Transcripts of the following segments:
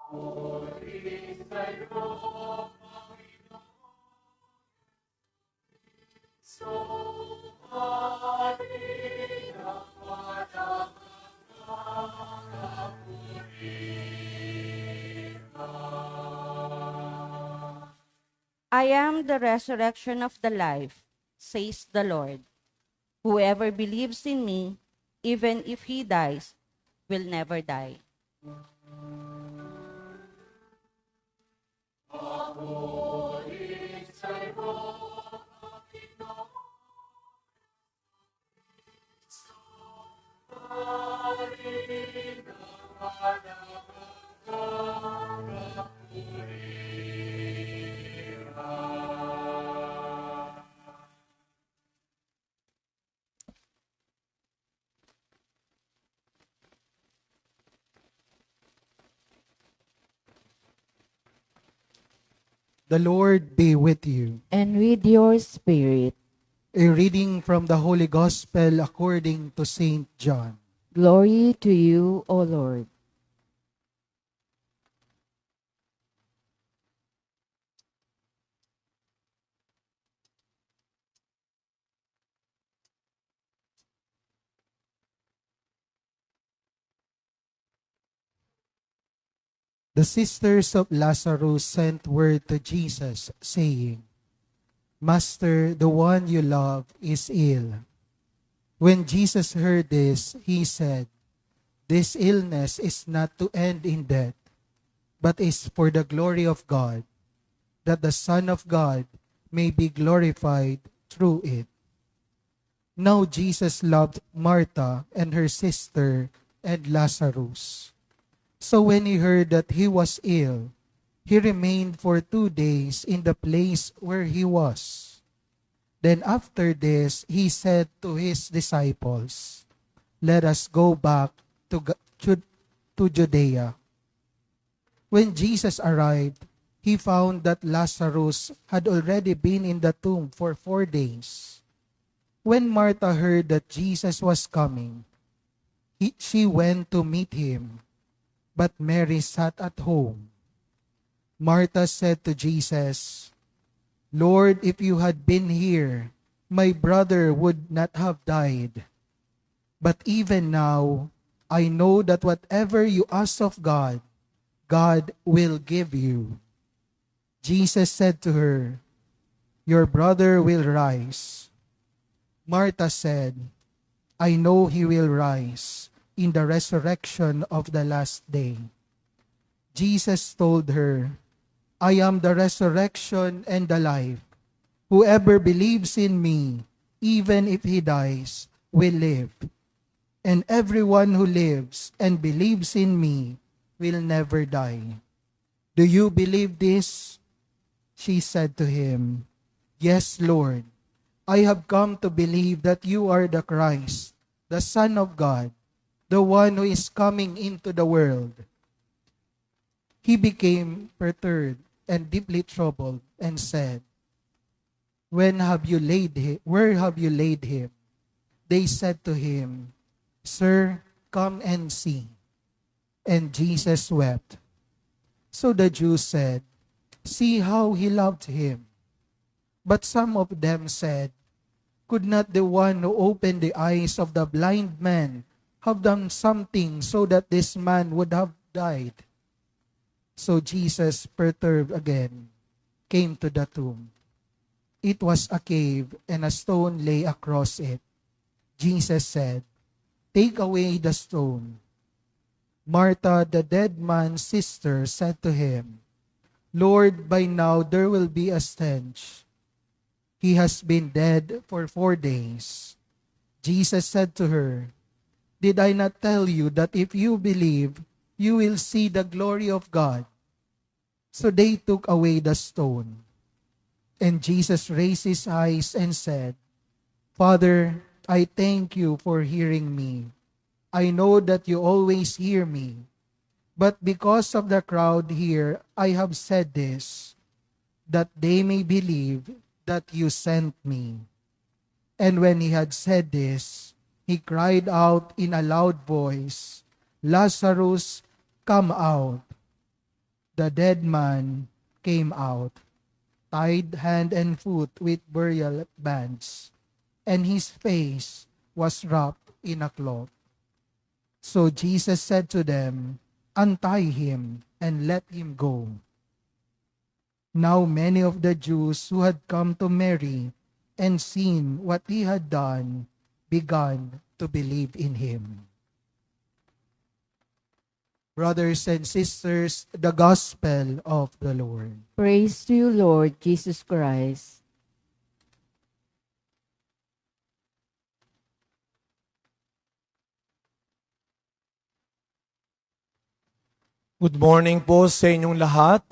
I am the resurrection of the life, says the Lord. Whoever believes in me, even if he dies, will never die. The Lord be with you. And with your spirit. A reading from the Holy Gospel according to Saint John. Glory to you, O Lord. The sisters of Lazarus sent word to Jesus, saying, Master, the one you love is ill. When Jesus heard this, he said, This illness is not to end in death, but is for the glory of God, that the Son of God may be glorified through it. Now Jesus loved Martha and her sister and Lazarus. So when he heard that he was ill, he remained for 2 days in the place where he was. Then after this, he said to his disciples, Let us go back to Judea. When Jesus arrived, he found that Lazarus had already been in the tomb for 4 days. When Martha heard that Jesus was coming, she went to meet him, but Mary sat at home. Martha said to Jesus, Lord, if you had been here, my brother would not have died. But even now, I know that whatever you ask of God, God will give you. Jesus said to her, Your brother will rise. Martha said, I know he will rise in the resurrection of the last day. Jesus told her, I am the resurrection and the life. Whoever believes in me, even if he dies, will live. And everyone who lives and believes in me will never die. Do you believe this? She said to him, Yes, Lord. I have come to believe that you are the Christ, the Son of God, the one who is coming into the world. He became perturbed and deeply troubled and said, Where have you laid him? They said to him, Sir, come and see. And Jesus wept. So the Jews said, See how he loved him. But some of them said, Could not the one who opened the eyes of the blind man have done something so that this man would have died? So Jesus, perturbed again, came to the tomb. It was a cave, and a stone lay across it. Jesus said, Take away the stone. Martha, the dead man's sister, said to him, Lord, by now there will be a stench. He has been dead for 4 days. Jesus said to her, Did I not tell you that if you believe, you will see the glory of God? So they took away the stone. And Jesus raised his eyes and said, Father, I thank you for hearing me. I know that you always hear me. But because of the crowd here, I have said this, that they may believe that you sent me. And when he had said this, he cried out in a loud voice, Lazarus, come out. the dead man came out, tied hand and foot with burial bands, and his face was wrapped in a cloth. So Jesus said to them, "Untie him and let him go." Now many of the Jews who had come to Mary and seen what he had done began to believe in him. Brothers and sisters, the gospel of the Lord. Praise to you, Lord Jesus Christ. Good morning po sa inyong lahat.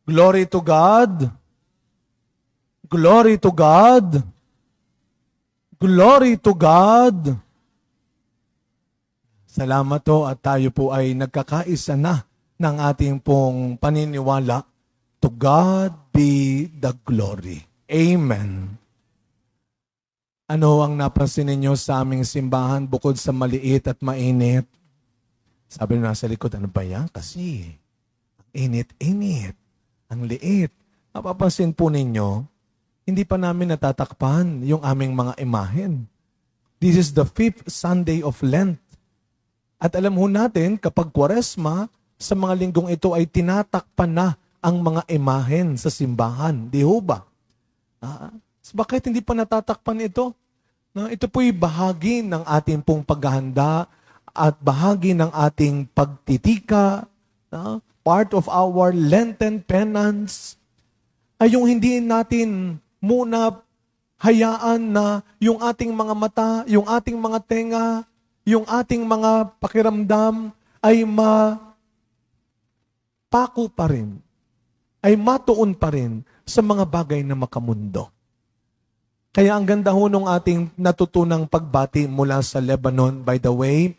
Glory to God. Glory to God. Glory to God. Salamat po at tayo po ay nagkakaisa na ng ating pong paniniwala. To God be the glory. Amen. Ano ang napansin ninyo sa aming simbahan bukod sa maliit at mainit? Sabi nyo nasa likod, ano ba yan? Kasi ang init-init, ang liit. Napapansin po ninyo, hindi pa namin natatakpan yung aming mga imahen. This is the 5th Sunday of Lent. At alam ho natin, kapag Kwaresma, sa mga linggong ito ay tinatakpan na ang mga imahen sa simbahan. Di ho ba? Bakit hindi pa natatakpan ito? Ito po'y bahagi ng ating pong paghahanda at bahagi ng ating pagtitika, part of our Lenten penance, ay yung hindi natin muna hayaan na yung ating mga mata, yung ating mga tenga, yung ating mga pakiramdam ay mapako pa rin, ay matuon pa rin sa mga bagay na makamundo. Kaya ang ganda ho nung ating natutunang pagbati mula sa Lebanon. By the way,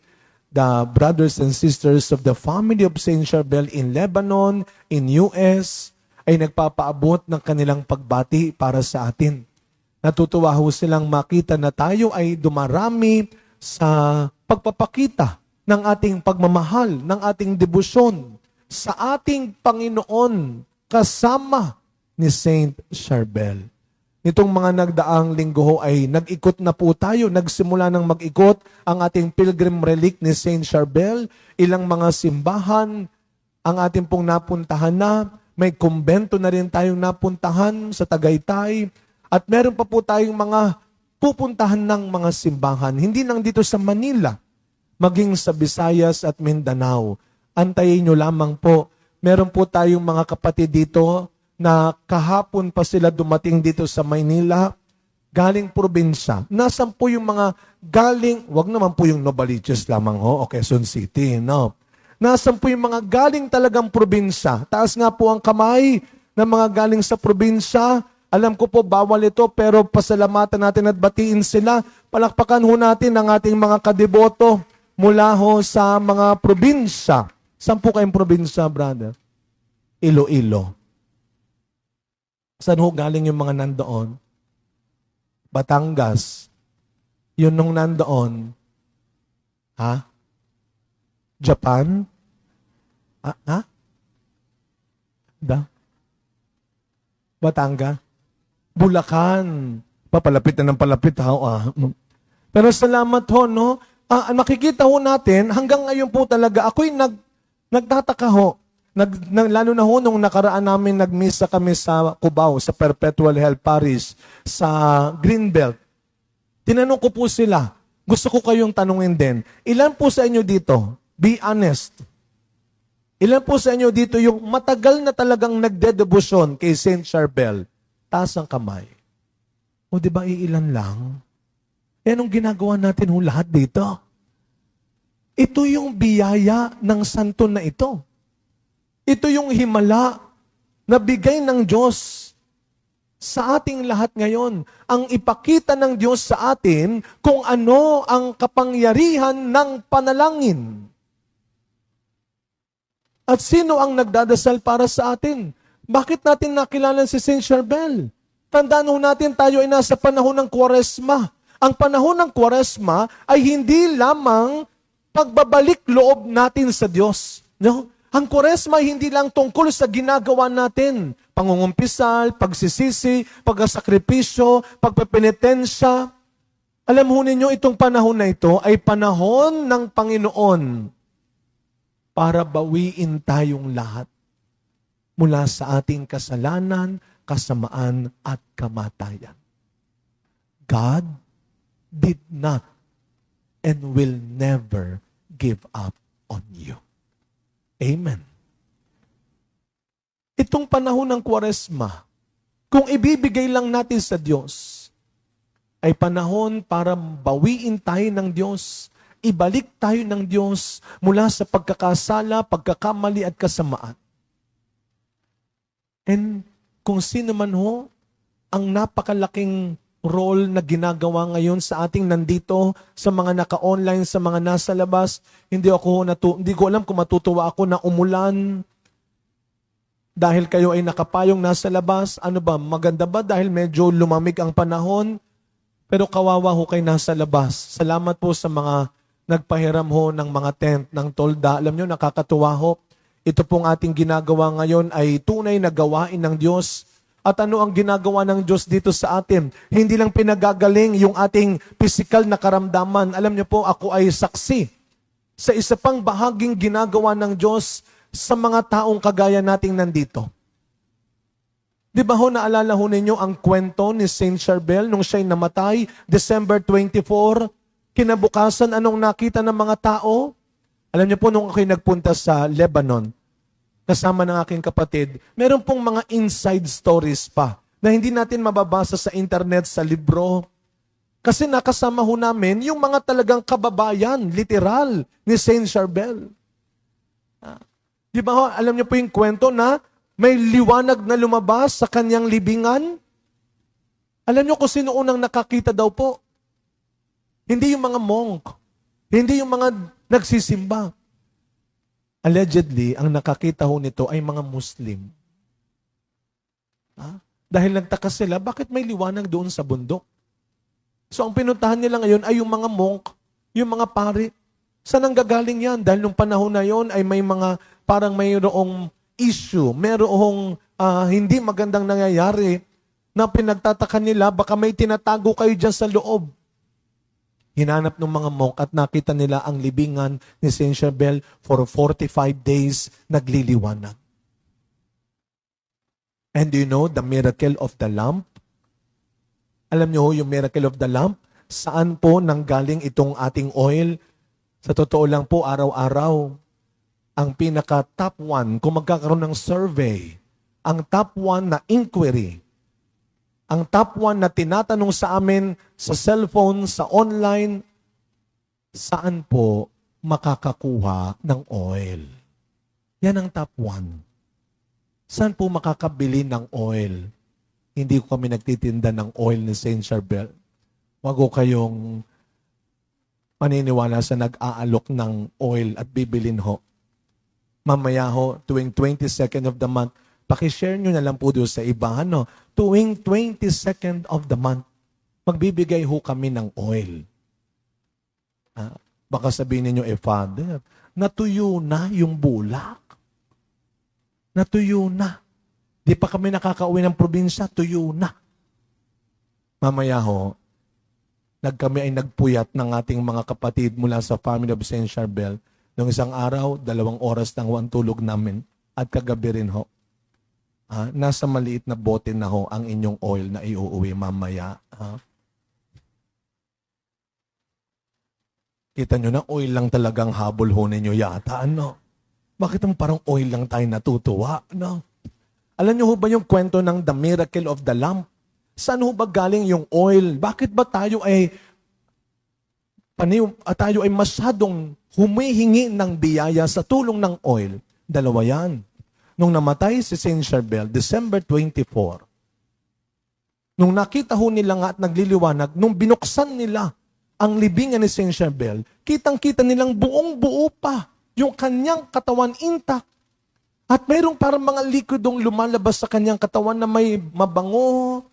the brothers and sisters of the family of Saint Charbel in Lebanon, in US, ay nagpapaabot ng kanilang pagbati para sa atin. Natutuwa ho silang makita na tayo ay dumarami sa pagpapakita ng ating pagmamahal, ng ating debosyon sa ating Panginoon kasama ni Saint Charbel. Nitong mga nagdaang linggo ho ay nag-ikot na po tayo, nagsimula ng mag-ikot ang ating pilgrim relic ni Saint Charbel, ilang mga simbahan ang ating pong napuntahan na, may kumbento na rin tayong napuntahan sa Tagaytay, at meron pa po tayong mga pupuntahan ng mga simbahan, hindi lang dito sa Manila, maging sa Visayas at Mindanao. Antayin nyo lamang po, meron po tayong mga kapatid dito na kahapon pa sila dumating dito sa Maynila, galing probinsya. Nasaan po yung mga galing, wag naman po yung Novaliches lamang o Quezon City, no? Nasaan po yung mga galing talagang probinsya? Taas nga po ang kamay ng mga galing sa probinsya. Alam ko po, bawal ito, pero pasalamatan natin at batiin sila. Palakpakan ho natin ang ating mga kadeboto mula ho sa mga probinsya. Saan po kayong probinsya, brother? Iloilo. Saan ho galing yung mga nandoon? Batangas. Yun nung nandoon. Ha? Japan? Ha? Batangas? Bulacan. Papalapit na ng palapit ha. Pero salamat ho, no? Nakikita ho natin, hanggang ngayon po talaga, ako'y nagtataka ho. Lalo na ho, nung nakaraan namin, nagmisa kami sa Cubao, sa Perpetual Help Parish, sa Greenbelt. Tinanong ko po sila, gusto ko kayong tanungin din, ilan po sa inyo dito, be honest, ilan po sa inyo dito yung matagal na talagang nagdedebosyon kay Saint Charbel? Taas ang kamay. O di ba iilan lang? E anong ginagawa natin ho lahat dito? Ito yung biyaya ng santo na ito. Ito yung himala na bigay ng Diyos sa ating lahat ngayon. Ang ipakita ng Diyos sa atin kung ano ang kapangyarihan ng panalangin. At sino ang nagdadasal para sa atin? Bakit natin nakilala si Saint Charbel? Tandaan ho natin, tayo ay nasa panahon ng Kwaresma. Ang panahon ng Kwaresma ay hindi lamang pagbabalik loob natin sa Diyos. No? Ang Kwaresma ay hindi lang tungkol sa ginagawa natin. Pangungumpisal, pagsisisi, pagsakripisyo, pagpepenitensya. Alam ho ninyo, itong panahon na ito ay panahon ng Panginoon para bawiin tayong lahat mula sa ating kasalanan, kasamaan, at kamatayan. God did not and will never give up on you. Amen. Itong panahon ng Kwaresma, kung ibibigay lang natin sa Diyos, ay panahon para bawiin tayo ng Diyos, ibalik tayo ng Diyos mula sa pagkakasala, pagkakamali at kasamaan. And kung sino man ho, ang napakalaking role na ginagawa ngayon sa ating nandito, sa mga naka-online, sa mga nasa labas, hindi ko alam kung matutuwa ako na umulan dahil kayo ay nakapayong nasa labas. Ano ba, maganda ba dahil medyo lumamig ang panahon? Pero kawawa ho kayo nasa labas. Salamat po sa mga nagpahiram ho ng mga tent, ng tolda. Alam nyo, nakakatuwa ho. Ito pong ating ginagawa ngayon ay tunay na gawain ng Diyos. At ano ang ginagawa ng Diyos dito sa atin? Hindi lang pinagagaling yung ating physical na karamdaman. Alam niyo po, ako ay saksi sa isa pang bahaging ginagawa ng Diyos sa mga taong kagaya nating nandito. Di ba ho, naalala ho ninyo ang kwento ni Saint Charbel nung siya'y namatay, December 24, kinabukasan, anong nakita ng mga tao? Alam niyo po, nung ako'y nagpunta sa Lebanon, kasama ng aking kapatid, meron pong mga inside stories pa na hindi natin mababasa sa internet, sa libro. Kasi nakasama ho namin yung mga talagang kababayan, literal, ni Saint Charbel. Di ba ho, alam niyo po yung kwento na may liwanag na lumabas sa kanyang libingan? Alam niyo kung sino unang nakakita daw po? Hindi yung mga monk, hindi yung mga nagsisimba. Allegedly, ang nakakita ho nito ay mga Muslim. Dahil nagtaka sila, bakit may liwanag doon sa bundok? So ang pinuntahan nila ngayon ay yung mga monk, yung mga pari. Saan ang gagaling yan? Dahil nung panahon na yon ay may mga parang mayroong issue, mayroong hindi magandang nangyayari na pinagtataka nila, baka may tinatago kayo dyan sa loob. Hinanap ng mga monk at nakita nila ang libingan ni Saint Charbel for 45 days nagliliwanag. And do you know the miracle of the lamp? Alam niyo yung miracle of the lamp? Saan po nanggaling itong ating oil? Sa totoo lang po, araw-araw, ang pinaka-top 1, kung magkakaroon ng survey, ang top 1 na inquiry, ang top 1 na tinatanong sa amin sa cellphone, sa online, saan po makakakuha ng oil? Yan ang top 1. Saan po makakabili ng oil? Hindi ko kami nagtitinda ng oil ni Saint Charbel. Wag ko kayong maniniwala sa nag-aalok ng oil at bibilin ho. Mamaya ho, tuwing 22nd of the month, pakishare nyo na lang po doon sa iba. Tuwing 22nd of the month, magbibigay ho kami ng oil. Baka sabihin niyo, Father, natuyo na yung bulak. Natuyo na. Di pa kami nakakauwi ng probinsya, tuyo na. Mamaya ho, kami ay nagpuyat ng ating mga kapatid mula sa family of Saint Charbel. Noong isang araw, 2 oras lang ho ang tulog namin at kagabi rin ho. Nasa maliit na bote na ho ang inyong oil na iuuwi mamaya. Kita nyo na, oil lang talagang habol ho ninyo yata. Bakit ang parang oil lang tayo natutuwa? Alam nyo ho ba yung kwento ng The Miracle of the Lamp? Saan ho ba galing yung oil? Bakit ba tayo ay masyadong humihingi ng biyaya sa tulong ng oil? Dalawa yan. Nung namatay si Saint Charbel, December 24, nung nakita ho nila nga at nagliliwanag, nung binuksan nila ang libingan ni Saint Charbel, kitang-kita nilang buong-buo pa yung kanyang katawan intact. At mayroong parang mga likudong lumalabas sa kanyang katawan na may mabango.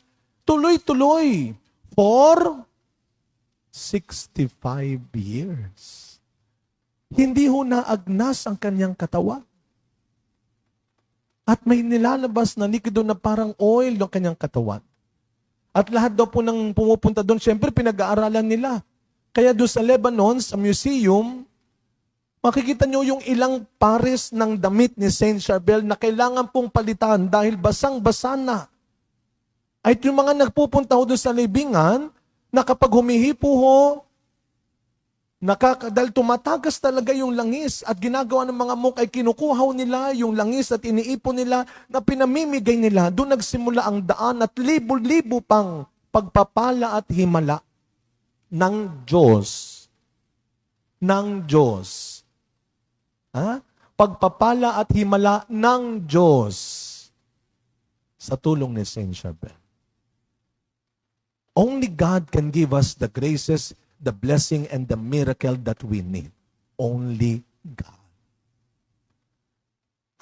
Tuloy-tuloy. For 65 years. Hindi ho naagnas ang kanyang katawan. At may nilalabas na likido na parang oil ng kanyang katawan. At lahat daw po nang pumupunta doon, syempre pinag-aaralan nila. Kaya doon sa Lebanon, sa museum, makikita nyo yung ilang pares ng damit ni Saint Charbel na kailangan pong palitan dahil basang-basa na. Ay yung mga nagpupunta ho doon sa libingan, na kapag humihipo ho, dahil tumatagas talaga yung langis at ginagawa ng mga monk ay kinukuhaw nila yung langis at iniipon nila na pinamimigay nila. Doon nagsimula ang daan at libo-libo pang pagpapala at himala ng Diyos. Ng Diyos. Ha? Pagpapala at himala ng Diyos sa tulong ni Saint Charbel. Only God can give us the graces, the blessing, and the miracle that we need. Only God.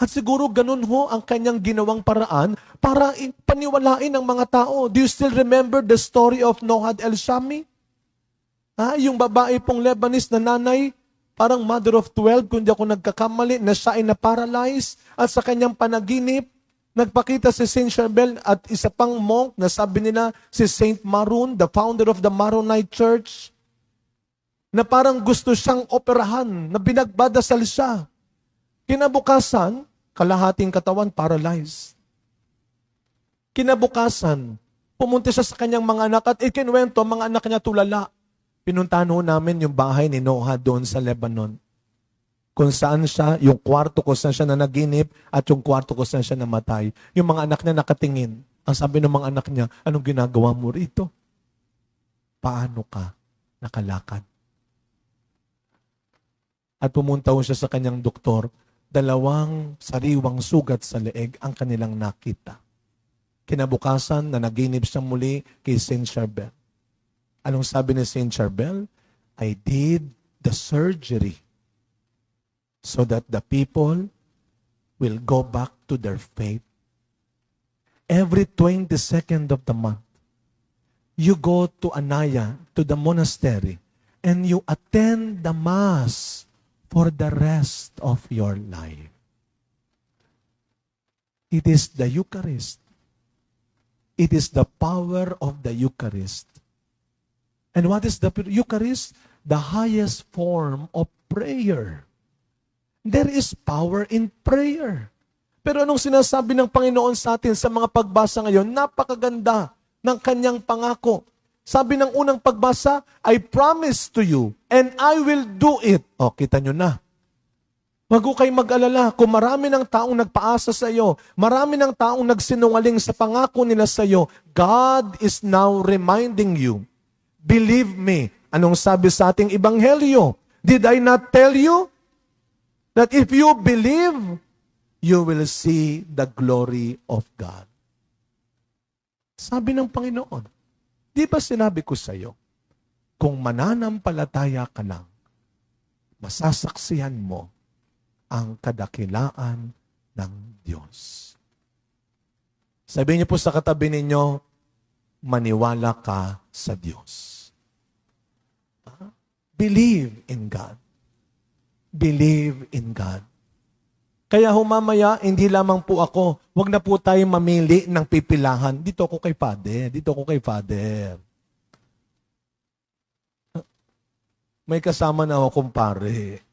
At siguro ganun ho ang kanyang ginawang paraan para paniwalain ng mga tao. Do you still remember the story of Nohad El-Shami? Yung babae pong Lebanese na nanay, parang mother of 12, kung di ako nagkakamali, na siya ay na-paralyze at sa kanyang panaginip, nagpakita si Saint Charbel at isa pang monk na sabi nila si Saint Maroon, the founder of the Maronite Church, na parang gusto siyang operahan, na binagbadasal siya. Kinabukasan, kalahating katawan paralyzed. Kinabukasan, pumunta siya sa kanyang mga anak at ikinwento, mga anak niya tulala. Pinuntahan ho namin yung bahay ni Noah doon sa Lebanon. Kung saan siya, yung kwarto ko saan siya na naginip at yung kwarto ko saan siya namatay. Yung mga anak niya nakatingin. Ang sabi ng mga anak niya, anong ginagawa mo rito? Paano ka nakalakad? At pumunta ho siya sa kanyang doktor, 2 sariwang sugat sa leeg ang kanilang nakita. Kinabukasan na naginip siya muli kay Saint Charbel. Anong sabi ni Saint Charbel? I did the surgery so that the people will go back to their faith. Every 22nd of the month, you go to Anaya, to the monastery, and you attend the Mass for the rest of your life. It is the Eucharist. It is the power of the Eucharist. And what is the Eucharist? The highest form of prayer. There is power in prayer. Pero anong sinasabi ng Panginoon sa atin sa mga pagbasa ngayon? Napakaganda ng kanyang pangako. Sabi ng unang pagbasa, I promise to you and I will do it. O, kita nyo na. Wag ko kayo mag-alala kung marami ng taong nagpaasa sa iyo, marami ng taong nagsinungaling sa pangako nila sa iyo, God is now reminding you, believe me. Anong sabi sa ating ebanghelyo? Did I not tell you that if you believe, you will see the glory of God? Sabi ng Panginoon, di ba sinabi ko sa iyo, kung mananampalataya ka lang, masasaksihan mo ang kadakilaan ng Diyos. Sabihin niyo po sa katabi ninyo, maniwala ka sa Diyos. Believe in God. Believe in God. Kaya humamaya, hindi lamang po ako, wag na po tayo mamili ng pipilahan. Dito ako kay Father. Dito ako kay Father. May kasama na ako, kumpare.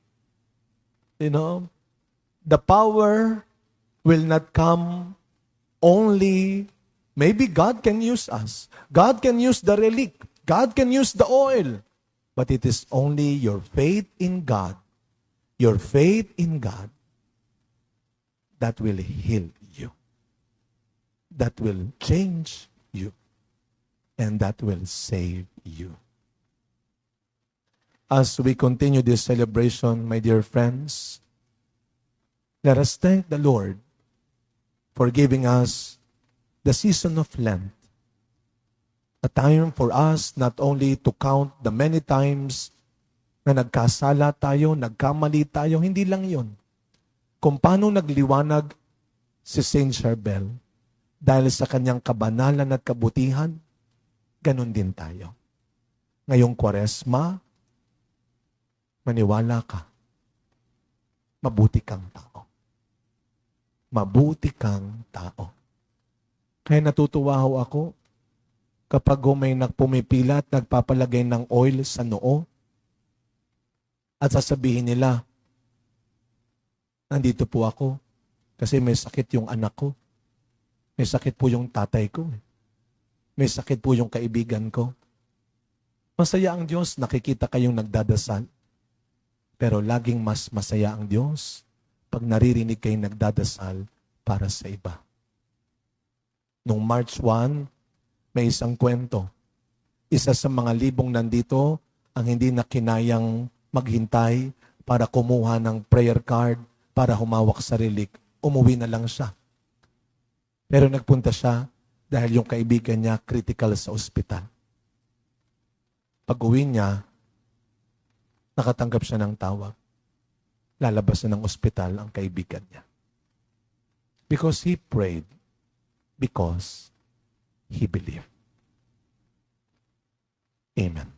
You know, the power will not come only, maybe God can use us. God can use the relic. God can use the oil. But it is only your faith in God, your faith in God, that will heal you, that will change you, and that will save you. As we continue this celebration, my dear friends, let us thank the Lord for giving us the season of Lent, a time for us not only to count the many times na nagkasala tayo, nagkamali tayo, hindi lang yun. Kung paano nagliwanag si Saint Charbel dahil sa kanyang kabanalan at kabutihan, ganun din tayo. Ngayong Kwaresma, maniwala ka. Mabuti kang tao. mabuti kang tao. Kaya natutuwa ho ako kapag may pumipila at nagpapalagay ng oil sa noo at sasabihin nila, nandito po ako kasi may sakit yung anak ko. May sakit po yung tatay ko. May sakit po yung kaibigan ko. Masaya ang Diyos, nakikita kayong nagdadasal. Pero laging mas masaya ang Diyos pag naririnig kayong nagdadasal para sa iba. Nung March 1, may isang kwento. Isa sa mga libong nandito ang hindi na kinayang maghintay para kumuha ng prayer card para humawak sa relic. Umuwi na lang siya. Pero nagpunta siya dahil yung kaibigan niya critical sa ospital. Pag-uwi niya, nakatanggap siya ng tawag. Lalabas na ng ospital ang kaibigan niya. Because he prayed, because he believed. Amen.